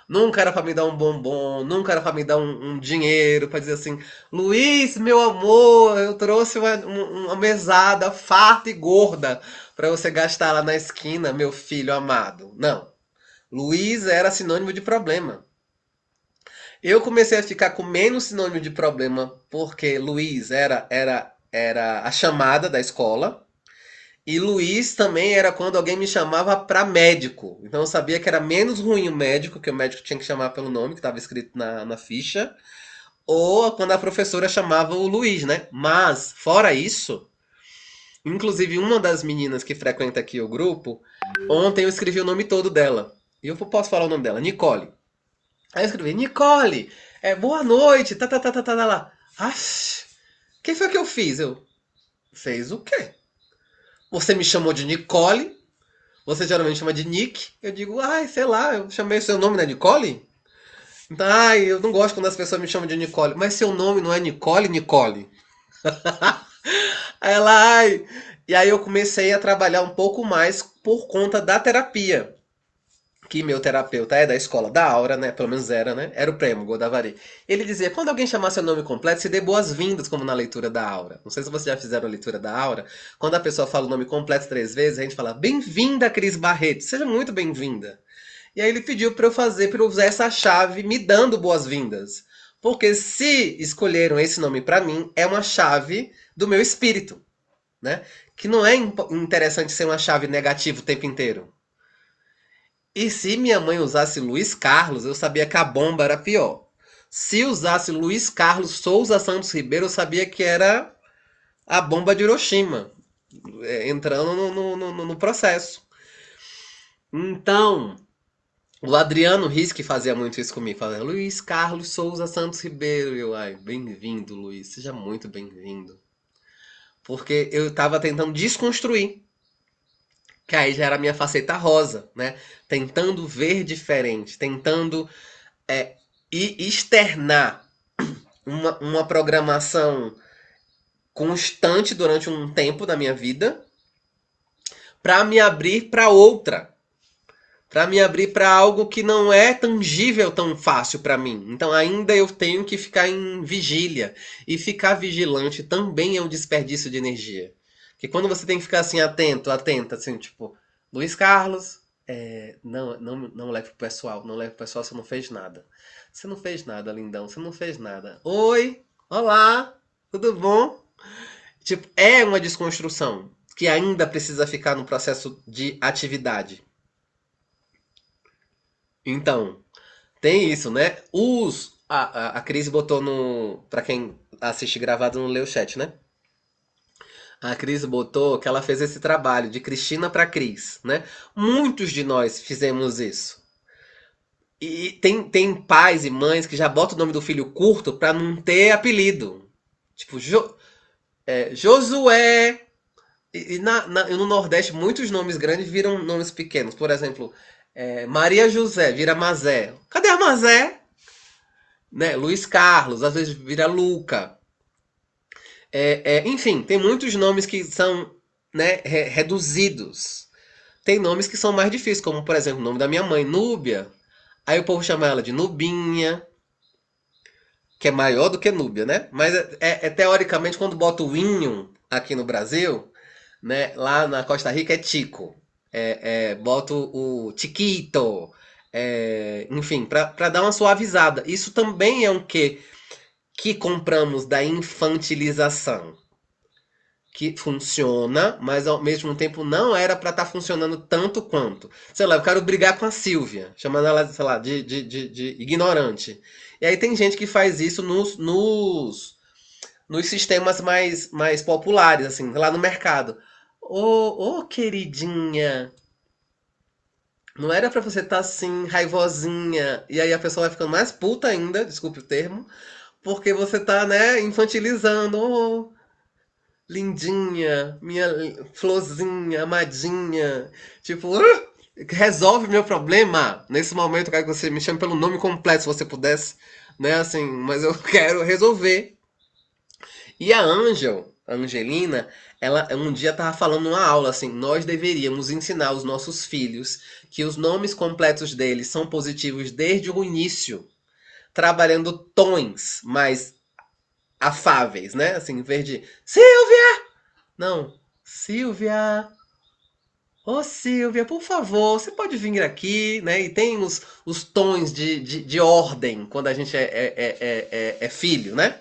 Nunca era pra me dar um bombom, nunca era pra me dar um dinheiro, pra dizer assim, Luiz, meu amor, eu trouxe uma mesada farta e gorda pra você gastar lá na esquina, meu filho amado. Não. Luiz era sinônimo de problema. Eu comecei a ficar com menos sinônimo de problema porque Luiz era a chamada da escola. E Luiz também era quando alguém me chamava para médico. Então eu sabia que era menos ruim o médico, que o médico tinha que chamar pelo nome, que estava escrito na ficha. Ou quando a professora chamava o Luiz, né? Mas, fora isso, inclusive uma das meninas que frequenta aqui o grupo, ontem eu escrevi o nome todo dela. E eu posso falar o nome dela, Nicole. Aí eu escrevi, Nicole, boa noite, tá lá. Aff, o que foi que eu fiz? Eu, fez o quê? Você me chamou de Nicole, você geralmente chama de Nick. Eu digo, ai, sei lá, eu chamei seu nome, né? Nicole? Então, ai, eu não gosto quando as pessoas me chamam de Nicole. Mas seu nome não é Nicole, Nicole? Aí ela, ai. E aí eu comecei a trabalhar um pouco mais por conta da terapia. Que meu terapeuta é da escola da Aura, né? Pelo menos era, né? Era o Prêmio Godavari. Ele dizia, quando alguém chamar seu nome completo, se dê boas-vindas, como na leitura da Aura. Não sei se vocês já fizeram a leitura da Aura. Quando a pessoa fala o nome completo 3 vezes, a gente fala, bem-vinda, Cris Barreto. Seja muito bem-vinda. E aí ele pediu para eu fazer, para eu usar essa chave me dando boas-vindas. Porque se escolheram esse nome para mim, é uma chave do meu espírito, né? Que não é interessante ser uma chave negativa o tempo inteiro. E se minha mãe usasse Luiz Carlos, eu sabia que a bomba era pior. Se usasse Luiz Carlos Souza Santos Ribeiro, eu sabia que era a bomba de Hiroshima, entrando no processo. Então, o Adriano Risque fazia muito isso comigo. Falava, Luiz Carlos Souza Santos Ribeiro. E eu, ai, bem-vindo, Luiz. Seja muito bem-vindo. Porque eu estava tentando desconstruir. Que aí já era a minha faceta rosa, né? Tentando ver diferente. Tentando e externar uma programação constante durante um tempo da minha vida para me abrir para outra. Para me abrir para algo que não é tangível tão fácil para mim. Então ainda eu tenho que ficar em vigília. E ficar vigilante também é um desperdício de energia. Porque quando você tem que ficar assim atento, atenta, assim, tipo, Luiz Carlos, não leve pro pessoal, não leve pro pessoal, você não fez nada. Você não fez nada, lindão, você não fez nada. Oi, olá, tudo bom? Tipo, é uma desconstrução que ainda precisa ficar no processo de atividade. Então, tem isso, né? A Cris botou no. Pra quem assiste gravado, não lê o chat, né? A Cris botou que ela fez esse trabalho de Cristina pra Cris, né? Muitos de nós fizemos isso. E tem pais e mães que já botam o nome do filho curto pra não ter apelido. Tipo, Josué. E no Nordeste, muitos nomes grandes viram nomes pequenos. Por exemplo, Maria José vira Mazé. Cadê a Mazé? Né? Luiz Carlos, às vezes vira Luca. Enfim, tem muitos nomes que são, né, reduzidos. Tem nomes que são mais difíceis, como por exemplo o nome da minha mãe, Núbia. Aí o povo chama ela de Nubinha, que é maior do que Núbia, né? Mas teoricamente quando bota o Inho aqui no Brasil, né, lá na Costa Rica é Tico. Bota o Chiquito. Enfim, para dar uma suavizada. Isso também é um quê que compramos da infantilização, que funciona, mas ao mesmo tempo não era para estar funcionando tanto quanto. Sei lá, eu quero brigar com a Silvia, chamando ela, sei lá, de ignorante. E aí tem gente que faz isso nos sistemas mais populares, assim, lá no mercado. Ô, queridinha, não era pra você estar assim, raivosinha. E aí a pessoa vai ficando mais puta ainda, desculpe o termo, porque você tá, né, infantilizando. Ô, lindinha, minha florzinha, amadinha. Tipo, resolve meu problema. Nesse momento eu quero que você me chame pelo nome completo, se você pudesse, né, assim, mas eu quero resolver. E a Angelina, ela um dia estava falando numa aula assim, nós deveríamos ensinar os nossos filhos que os nomes completos deles são positivos desde o início, trabalhando tons mais afáveis, né? Assim, em vez de Silvia! Não, Silvia! Ô Silvia, por favor, você pode vir aqui, né? E tem os tons de ordem quando a gente é filho, né?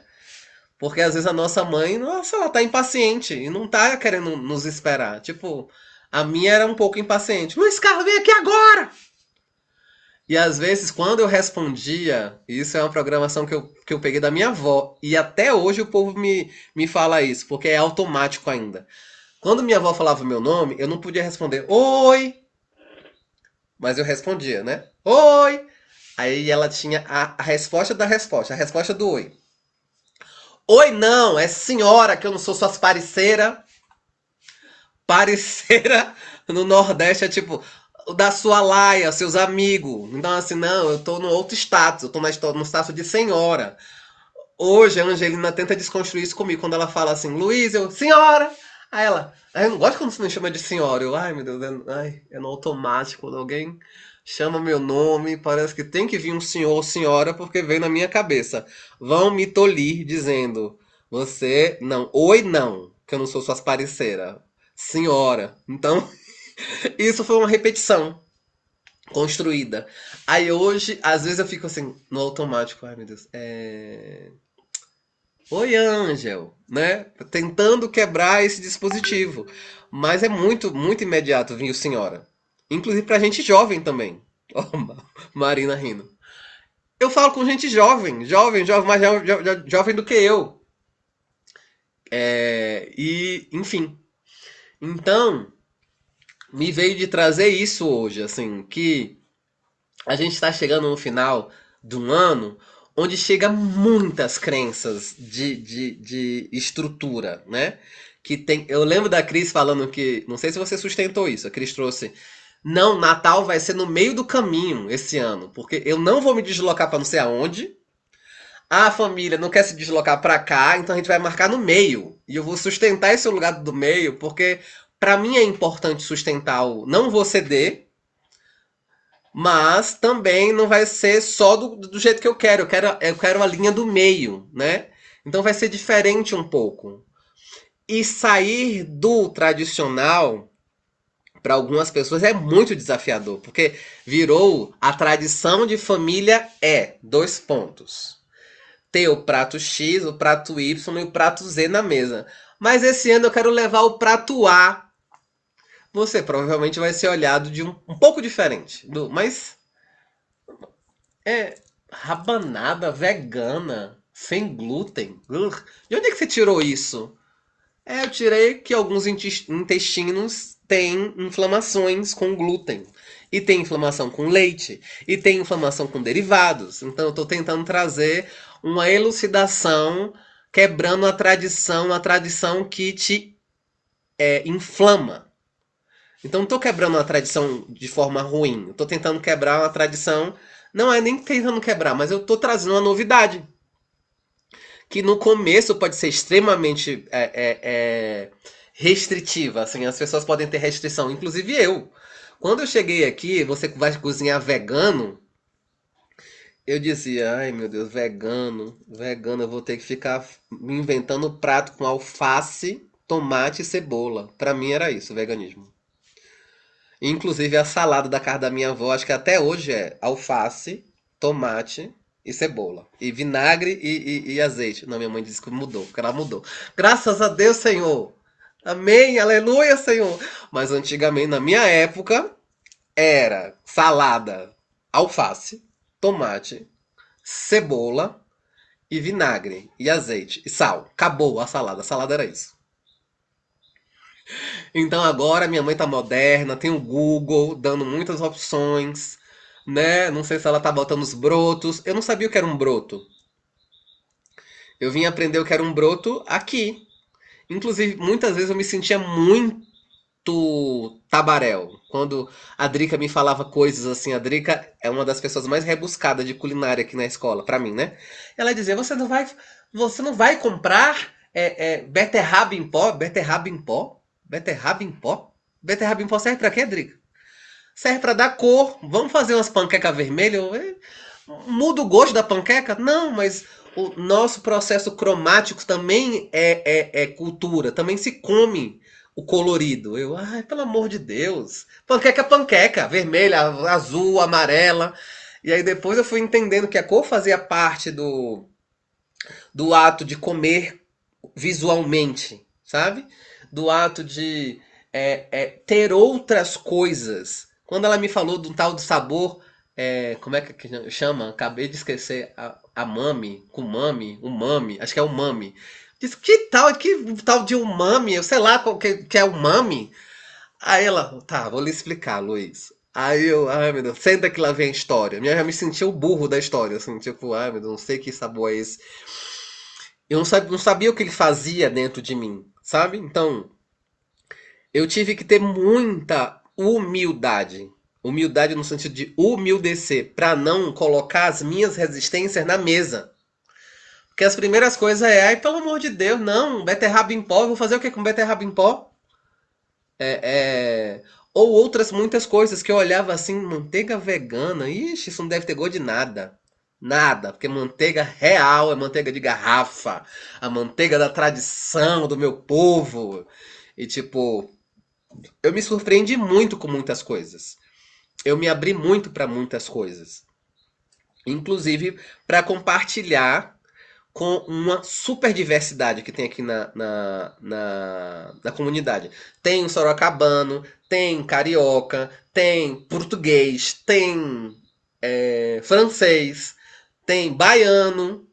Porque às vezes a nossa mãe, nossa, ela tá impaciente e não tá querendo nos esperar. Tipo, a minha era um pouco impaciente. Luiz Carlos, vem aqui agora! E às vezes, quando eu respondia, isso é uma programação que eu peguei da minha avó, e até hoje o povo me fala isso, porque é automático ainda. Quando minha avó falava o meu nome, eu não podia responder oi, mas eu respondia, né? Oi! Aí ela tinha a resposta da resposta, a resposta do oi. Oi, não, é senhora, que eu não sou suas parceira. Parceira no Nordeste é tipo o da sua laia, seus amigos. Então, assim, não, eu tô no outro status, eu tô no status de senhora. Hoje a Angelina tenta desconstruir isso comigo quando ela fala assim, Luiz, eu, senhora! Aí ela, eu não gosto quando você me chama de senhora. Eu, ai meu Deus, é no automático, quando alguém chama meu nome, parece que tem que vir um senhor ou senhora, porque vem na minha cabeça. Vão me tolir dizendo, você, não, oi não, que eu não sou suas parceiras. Senhora. Então, isso foi uma repetição construída. Aí hoje, às vezes eu fico assim, no automático, ai meu Deus, Oi, Ângel, né? Tentando quebrar esse dispositivo. Mas é muito, muito imediato, viu, senhora? Inclusive pra gente jovem também. Ó, Marina rindo. Eu falo com gente jovem, jovem, mais jovem do que eu. Enfim. Então, me veio de trazer isso hoje, assim, que a gente está chegando no final de um ano onde chega muitas crenças de estrutura, né? Que tem, eu lembro da Cris falando que, não sei se você sustentou isso, a Cris trouxe, não, Natal vai ser no meio do caminho esse ano, porque eu não vou me deslocar para não sei aonde. A família não quer se deslocar para cá, então a gente vai marcar no meio. E eu vou sustentar esse lugar do meio, porque para mim é importante sustentar o não vou ceder, mas também não vai ser só do jeito que eu quero. Eu quero a linha do meio, né? Então vai ser diferente um pouco. E sair do tradicional para algumas pessoas é muito desafiador, porque virou a tradição de família dois pontos. Ter o prato X, o prato Y e o prato Z na mesa. Mas esse ano eu quero levar o prato A. Você provavelmente vai ser olhado de um pouco diferente. Mas rabanada vegana, sem glúten. Ugh. De onde é que você tirou isso? Eu tirei que alguns intestinos têm inflamações com glúten. E tem inflamação com leite. E tem inflamação com derivados. Então eu estou tentando trazer uma elucidação, quebrando a tradição que te inflama. Então não estou quebrando uma tradição de forma ruim. Estou tentando quebrar uma tradição. Não é nem tentando quebrar, mas eu estou trazendo uma novidade. Que no começo pode ser extremamente restritiva. Assim, as pessoas podem ter restrição, inclusive eu. Quando eu cheguei aqui, você vai cozinhar vegano, eu dizia, ai meu Deus, vegano, vegano, eu vou ter que ficar me inventando prato com alface, tomate e cebola. Pra mim era isso, veganismo. Inclusive a salada da casa da minha avó, acho que até hoje é alface, tomate e cebola. E vinagre e azeite. Não, minha mãe disse que mudou, que ela mudou. Graças a Deus, Senhor. Amém, aleluia, Senhor. Mas antigamente, na minha época, era salada, alface, tomate, cebola e vinagre e azeite e sal. Acabou a salada. A salada era isso. Então agora minha mãe tá moderna, tem o Google dando muitas opções, né? Não sei se ela tá botando os brotos. Eu não sabia o que era um broto. Eu vim aprender o que era um broto aqui. Inclusive, muitas vezes eu me sentia muito tabaréu. Quando a Drica me falava coisas assim, a Drica é uma das pessoas mais rebuscadas de culinária aqui na escola, pra mim, né? Ela dizia: você não vai comprar beterraba em pó, beterraba em pó, beterraba em pó, beterraba em pó serve pra quê, Drica? Serve pra dar cor. Vamos fazer umas panquecas vermelhas? Muda o gosto da panqueca? Não, mas o nosso processo cromático também é cultura, também se come o colorido. Ai, pelo amor de Deus. Panqueca é panqueca, vermelha, azul, amarela. E aí depois eu fui entendendo que a cor fazia parte do ato de comer visualmente, sabe? Do ato de ter outras coisas. Quando ela me falou de um tal de sabor, como é que chama? Acabei de esquecer. A mami, kumami, umami, acho que é umami. Diz, que tal de umami? Eu sei lá qual que é umami. Aí ela, tá, vou lhe explicar, Luiz. Aí eu, ai meu Deus, senta que lá vem a história. Eu já me senti o burro da história, assim, tipo, ai meu Deus, não sei que sabor é esse. Eu não sabia o que ele fazia dentro de mim, sabe? Então, eu tive que ter muita humildade. Humildade no sentido de humildecer, para não colocar as minhas resistências na mesa. Porque as primeiras coisas ai, pelo amor de Deus, não, beterraba em pó, eu vou fazer o que com beterraba em pó? Ou outras muitas coisas que eu olhava assim, manteiga vegana, ixi, isso não deve ter gosto de nada. Nada, porque manteiga real é manteiga de garrafa, a manteiga da tradição do meu povo. E tipo, eu me surpreendi muito com muitas coisas. Eu me abri muito para muitas coisas, inclusive para compartilhar com uma super diversidade que tem aqui na comunidade. Tem o sorocabano, tem carioca, tem português, tem francês, tem baiano.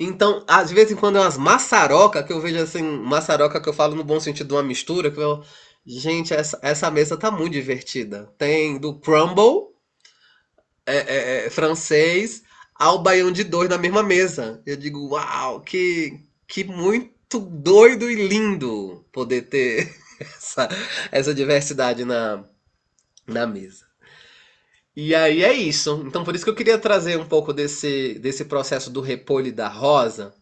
Então, às vezes, quando é umas maçaroca, que eu vejo assim, maçaroca que eu falo no bom sentido, uma mistura, que eu, gente, essa mesa tá muito divertida. Tem do crumble, francês, ao baião de dois na mesma mesa. Eu digo, uau, que muito doido e lindo poder ter essa diversidade na mesa. E aí é isso. Então por isso que eu queria trazer um pouco desse processo do repolho e da rosa,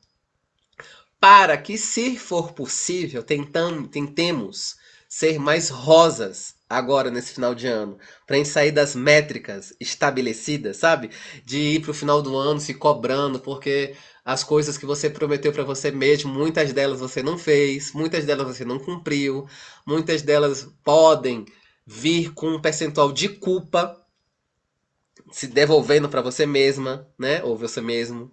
para que, se for possível, tentemos ser mais rosas agora nesse final de ano, para a gente sair das métricas estabelecidas, sabe? De ir para o final do ano se cobrando, porque as coisas que você prometeu para você mesmo, muitas delas você não fez, muitas delas você não cumpriu, muitas delas podem vir com um percentual de culpa se devolvendo para você mesma, né? Ou você mesmo.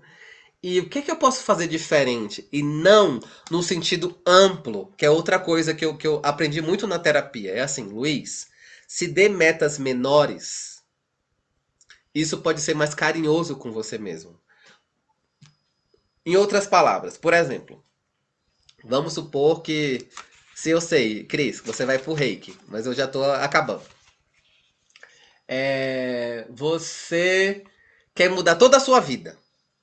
E o que, que eu posso fazer diferente? E não no sentido amplo, que é outra coisa que eu aprendi muito na terapia. É assim, Luiz, se dê metas menores, isso pode ser mais carinhoso com você mesmo. Em outras palavras, por exemplo, vamos supor que, se eu sei, Cris, você vai pro reiki, mas eu já tô acabando. Você quer mudar toda a sua vida,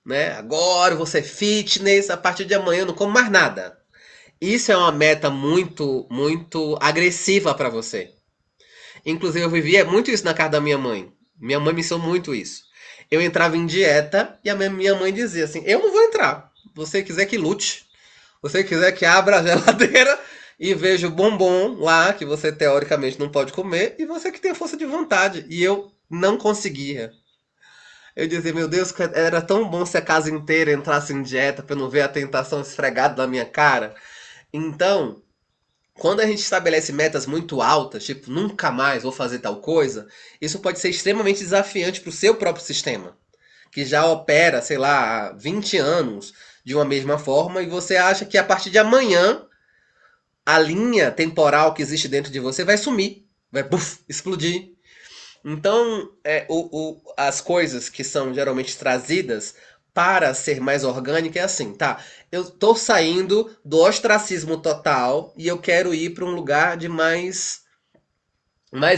né? Agora você é fitness, a partir de amanhã eu não como mais nada. Isso é uma meta muito, muito agressiva para você. Inclusive, eu vivia muito isso na casa da minha mãe. Minha mãe me ensinou muito isso. Eu entrava em dieta e a minha mãe dizia assim: eu não vou entrar. Você quiser que lute. Você quiser que abra a geladeira e veja o bombom lá, que você teoricamente não pode comer, e você que tem força de vontade. E eu não conseguia. Eu dizia, meu Deus, era tão bom se a casa inteira entrasse em dieta pra eu não ver a tentação esfregada na minha cara. Então, Quando a gente estabelece metas muito altas, tipo, nunca mais vou fazer tal coisa, isso pode ser extremamente desafiante para o seu próprio sistema, que já opera, sei lá, há 20 anos de uma mesma forma, e você acha que a partir de amanhã a linha temporal que existe dentro de você vai sumir, vai puff, explodir. Então, as coisas que são geralmente trazidas para ser mais orgânica é assim, tá? Eu tô saindo do ostracismo total e eu quero ir para um lugar de mais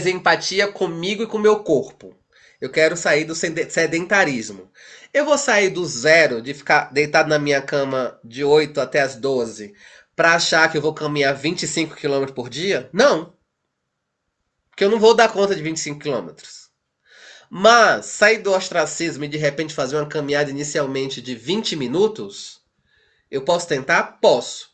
empatia comigo e com o meu corpo. Eu quero sair do sedentarismo. Eu vou sair do zero, de ficar deitado na minha cama de 8 até as 12, para achar que eu vou caminhar 25 quilômetros por dia? Não, porque eu não vou dar conta de 25 quilômetros. Mas sair do ostracismo e de repente fazer uma caminhada inicialmente de 20 minutos, eu posso tentar? Posso.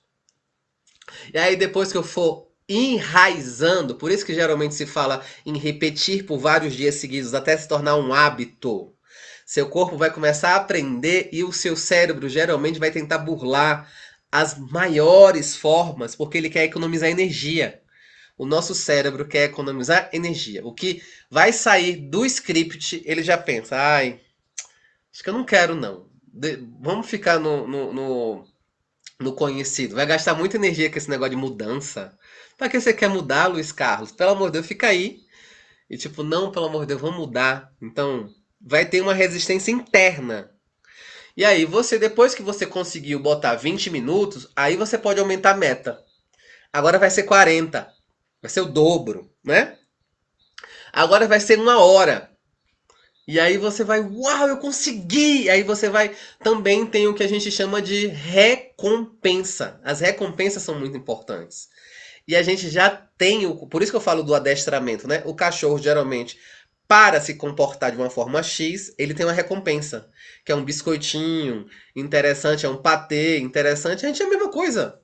E aí depois que eu for enraizando, por isso que geralmente se fala em repetir por vários dias seguidos até se tornar um hábito. Seu corpo vai começar a aprender e o seu cérebro geralmente vai tentar burlar as maiores formas porque ele quer economizar energia. O nosso cérebro quer economizar energia. O que vai sair do script, ele já pensa, ai, acho que eu não quero não. Vamos ficar no conhecido. Vai gastar muita energia com esse negócio de mudança. Pra que você quer mudar, Luiz Carlos? Pelo amor de Deus, fica aí. E tipo, não, pelo amor de Deus, vamos mudar. Então, vai ter uma resistência interna. E aí, você, depois que você conseguiu botar 20 minutos, aí você pode aumentar a meta. Agora vai ser 40. Vai ser o dobro, né? Agora vai ser 1 hora. E aí você vai, uau, eu consegui! Aí você vai. Também tem o que a gente chama de recompensa. As recompensas são muito importantes. E a gente já tem o. Por isso que eu falo do adestramento, né? O cachorro geralmente, para se comportar de uma forma X, ele tem uma recompensa. Que é um biscoitinho interessante, é um patê interessante. A gente é a mesma coisa.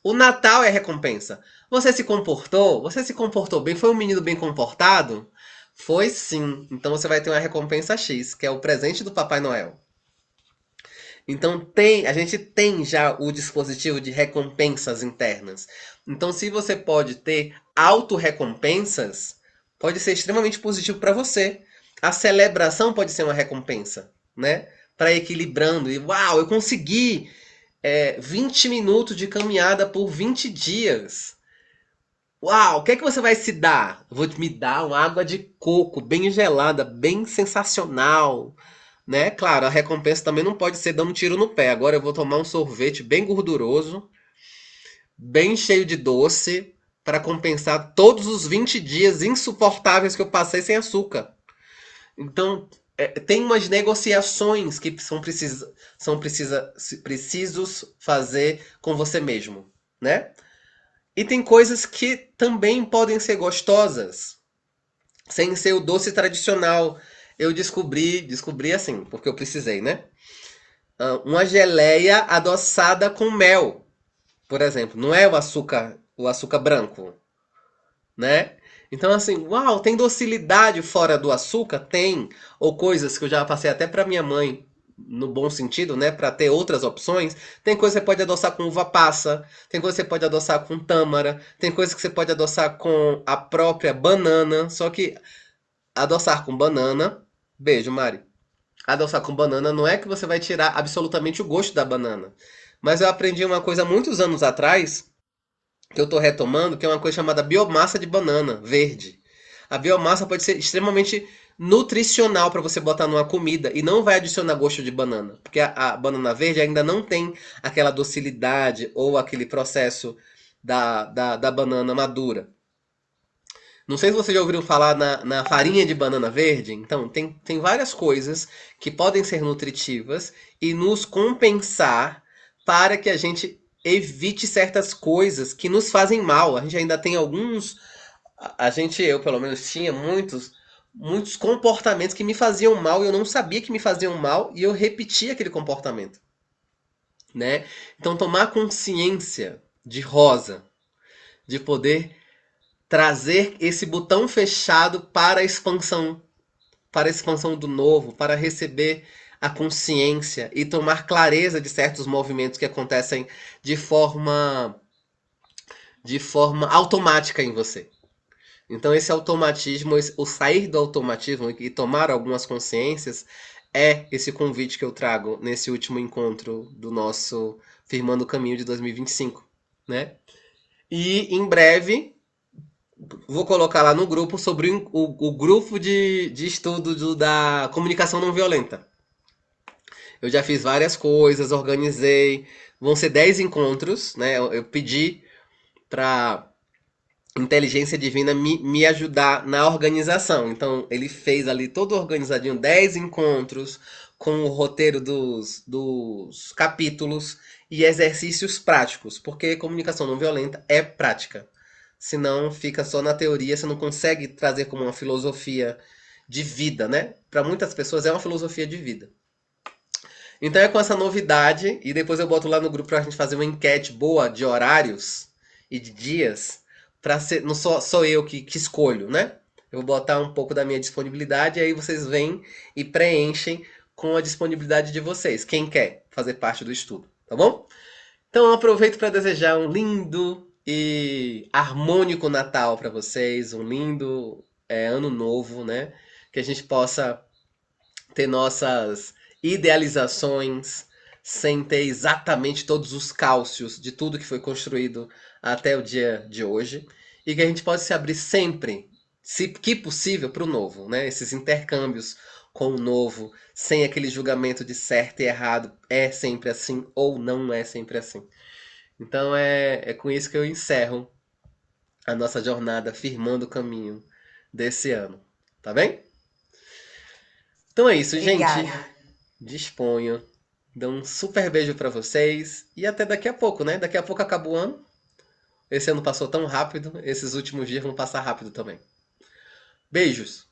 O Natal é recompensa. Você se comportou? Você se comportou bem? Foi um menino bem comportado? Foi sim. Então você vai ter uma recompensa X, que é o presente do Papai Noel. Então a gente tem já o dispositivo de recompensas internas. Então se você pode ter autorrecompensas, pode ser extremamente positivo para você. A celebração pode ser uma recompensa, né? Para equilibrando e uau, eu consegui 20 minutos de caminhada por 20 dias. Uau, o que é que você vai se dar? Eu vou me dar uma água de coco bem gelada, bem sensacional, né? Claro, a recompensa também não pode ser dando um tiro no pé. Agora eu vou tomar um sorvete bem gorduroso, bem cheio de doce, para compensar todos os 20 dias insuportáveis que eu passei sem açúcar. Então, tem umas negociações que precisos fazer com você mesmo, né? E tem coisas que também podem ser gostosas, sem ser o doce tradicional. Eu descobri assim, porque eu precisei, né? Uma geleia adoçada com mel, por exemplo. Não é o açúcar branco, né? Então, assim, uau, tem docilidade fora do açúcar? Tem. Ou coisas que eu já passei até para minha mãe, no bom sentido, né? Para ter outras opções. Tem coisa que você pode adoçar com uva passa, tem coisa que você pode adoçar com tâmara, tem coisa que você pode adoçar com a própria banana. Só que adoçar com banana. Beijo, Mari. Adoçar com banana não é que você vai tirar absolutamente o gosto da banana. Mas eu aprendi uma coisa há muitos anos atrás que eu estou retomando, que é uma coisa chamada biomassa de banana verde. A biomassa pode ser extremamente nutricional para você botar numa comida e não vai adicionar gosto de banana, porque a banana verde ainda não tem aquela docilidade ou aquele processo da banana madura. Não sei se vocês já ouviram falar na farinha de banana verde. Então, tem várias coisas que podem ser nutritivas e nos compensar para que a gente evite certas coisas que nos fazem mal. A gente ainda tem alguns. Eu pelo menos tinha muitos comportamentos que me faziam mal e eu não sabia que me faziam mal e eu repetia aquele comportamento, né? Então, tomar consciência de rosa, de poder trazer esse botão fechado para a expansão do novo, para receber a consciência e tomar clareza de certos movimentos que acontecem de forma de forma automática em você. Então, esse automatismo, o sair do automatismo e tomar algumas consciências é esse convite que eu trago nesse último encontro do nosso Firmando o Caminho de 2025, né? E em breve vou colocar lá no grupo sobre o grupo de estudo da comunicação não violenta. Eu já fiz várias coisas, organizei. Vão ser 10 encontros, né? Eu pedi para inteligência divina me ajudar na organização. Então, ele fez ali todo organizadinho, 10 encontros com o roteiro dos capítulos e exercícios práticos, porque comunicação não violenta é prática. Senão fica só na teoria, você não consegue trazer como uma filosofia de vida, né? Para muitas pessoas é uma filosofia de vida. Então é com essa novidade, e depois eu boto lá no grupo pra gente fazer uma enquete boa de horários e de dias, pra ser, não sou eu que escolho, né? Eu vou botar um pouco da minha disponibilidade, e aí vocês vêm e preenchem com a disponibilidade de vocês, quem quer fazer parte do estudo, tá bom? Então eu aproveito para desejar um lindo e harmônico Natal para vocês, um lindo ano novo, né? Que a gente possa ter nossas idealizações sem ter exatamente todos os cálcios de tudo que foi construído até o dia de hoje e que a gente pode se abrir sempre, se que possível, para o novo, né? Esses intercâmbios com o novo, sem aquele julgamento de certo e errado, é sempre assim ou não é sempre assim. Então é com isso que eu encerro a nossa jornada firmando o caminho desse ano, tá bem? Então é isso, gente. Obrigada. Disponho. Dou um super beijo pra vocês e até daqui a pouco, né? Daqui a pouco acaba o ano. Esse ano passou tão rápido, esses últimos dias vão passar rápido também. Beijos!